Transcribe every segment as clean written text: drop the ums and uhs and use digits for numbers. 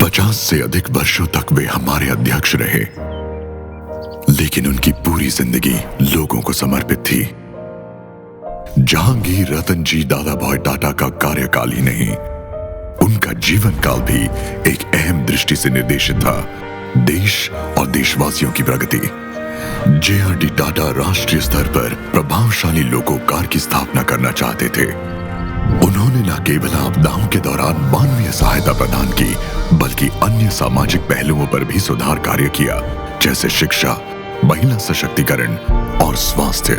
50 से अधिक वर्षों तक वे हमारे अध्यक्ष रहे, लेकिन उनकी पूरी जिंदगी लोगों को समर्पित थी। जहांगीर रतन जी दादाभाई टाटा का कार्यकाल ही नहीं, उनका जीवन काल भी एक अहम दृष्टि से निर्देशित था: देश और देशवासियों की प्रगति। जे.आर.डी. टाटा राष्ट्रीय स्तर पर प्रभावशाली लोकोपकार की स्थापना करना चाहते थे। उन्होंने न केवल आपदाओं के दौरान मानवीय सहायता प्रदान की, बल्कि अन्य सामाजिक पहलुओं पर भी सुधार कार्य किया, जैसे शिक्षा, महिला सशक्तिकरण और स्वास्थ्य।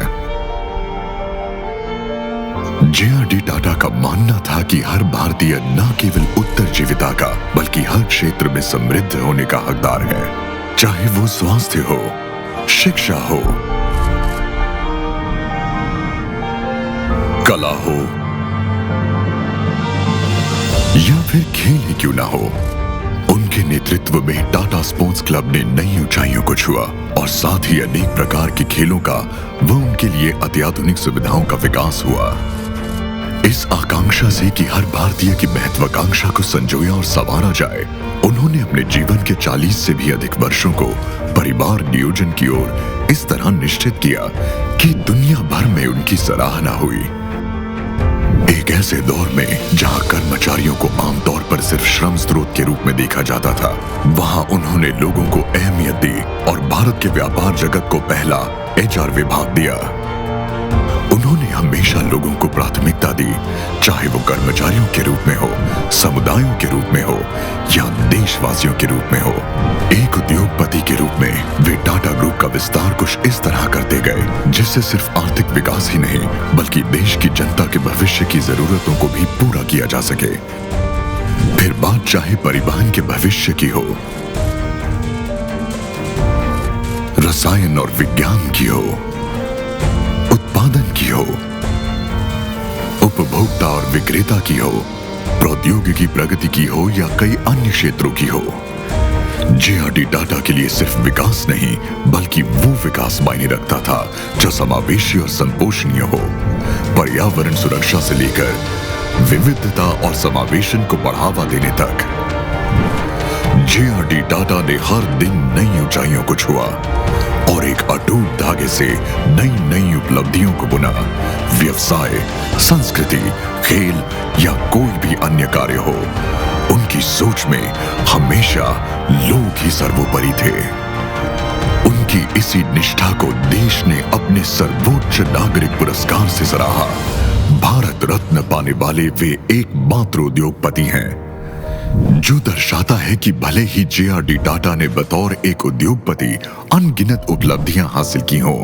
जे.आर.डी. टाटा का मानना था कि हर भारतीय न केवल उत्तरजीविता का, बल्कि हर क्षेत्र में समृद्ध होने का हकदार है, चाहे वो स्वास्थ्य हो, शिक्षा हो, कला हो या फिर खेल ही क्यों ना हो। उनके नेतृत्व में टाटा स्पोर्ट्स क्लब ने नई ऊंचाइयों को छुआ और साथ ही अनेक प्रकार के खेलों का व उनके लिए अत्याधुनिक सुविधाओं का विकास हुआ। इस आकांक्षा से कि हर भारतीय की महत्वाकांक्षा को संजोया और संवारा जाए, उन्होंने अपने जीवन के 40 से भी अधिक वर्षों को परिवार नियोजन की ओर इस तरह निश्चित किया कि दुनिया भर में उनकी सराहना हुई। एक ऐसे दौर में जहां कर्मचारियों को आमतौर पर सिर्फ श्रम स्रोत के रूप में देखा जाता था, वहां उन्होंने लोगों को अहमियत दी और भारत के व्यापार जगत को पहला HR विभाग दिया। उन्होंने हमेशा लोगों को प्राथमिकता दी, चाहे वो कर्मचारियों के रूप में हो, समुदायों के रूप में हो या देशवासियों के रूप में हो। एक उद्योगपति के रूप में वे टाटा ग्रुप का विस्तार कुछ इस तरह करते गए, जिससे सिर्फ आर्थिक विकास ही नहीं, बल्कि देश की जनता के भविष्य की जरूरतों को भी पूरा किया जा सके। फिर बात चाहे परिवहन के भविष्य की हो, रसायन और विज्ञान की हो, उत्पादन की हो, उपभोक्ता और विक्रेता की हो, प्रौद्योगिकी प्रगति की हो या कई अन्य क्षेत्रों की हो, जे.आर.डी. टाटा के लिए सिर्फ विकास नहीं, बल्कि वो विकास मायने रखता था जो समावेशी और संपोषणीय हो। पर्यावरण सुरक्षा से लेकर विविधता और समावेशन को बढ़ावा देने तक जे.आर.डी. टाटा ने हर दिन नई ऊंचाइयों को छुआ और एक अटूट धागे से नई नई उपलब्धियों को बुना। व्यवसाय, संस्कृति, खेल या कोई भी अन्य कार्य हो, उनकी सोच में हमेशा लोग ही सर्वोपरि थे। उनकी इसी निष्ठा को देश ने अपने सर्वोच्च नागरिक पुरस्कार से सराहा। भारत रत्न पाने वाले वे एकमात्र उद्योगपति हैं, जो दर्शाता है कि भले ही जे.आर.डी. टाटा ने बतौर एक उद्योगपति अनगिनत उपलब्धियां हासिल की हों,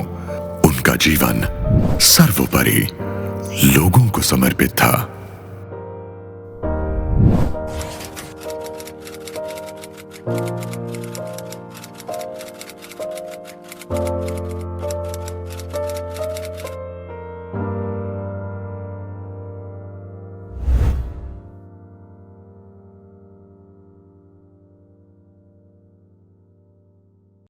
उनका जीवन सर्वोपरि लोगों को समर्पित था।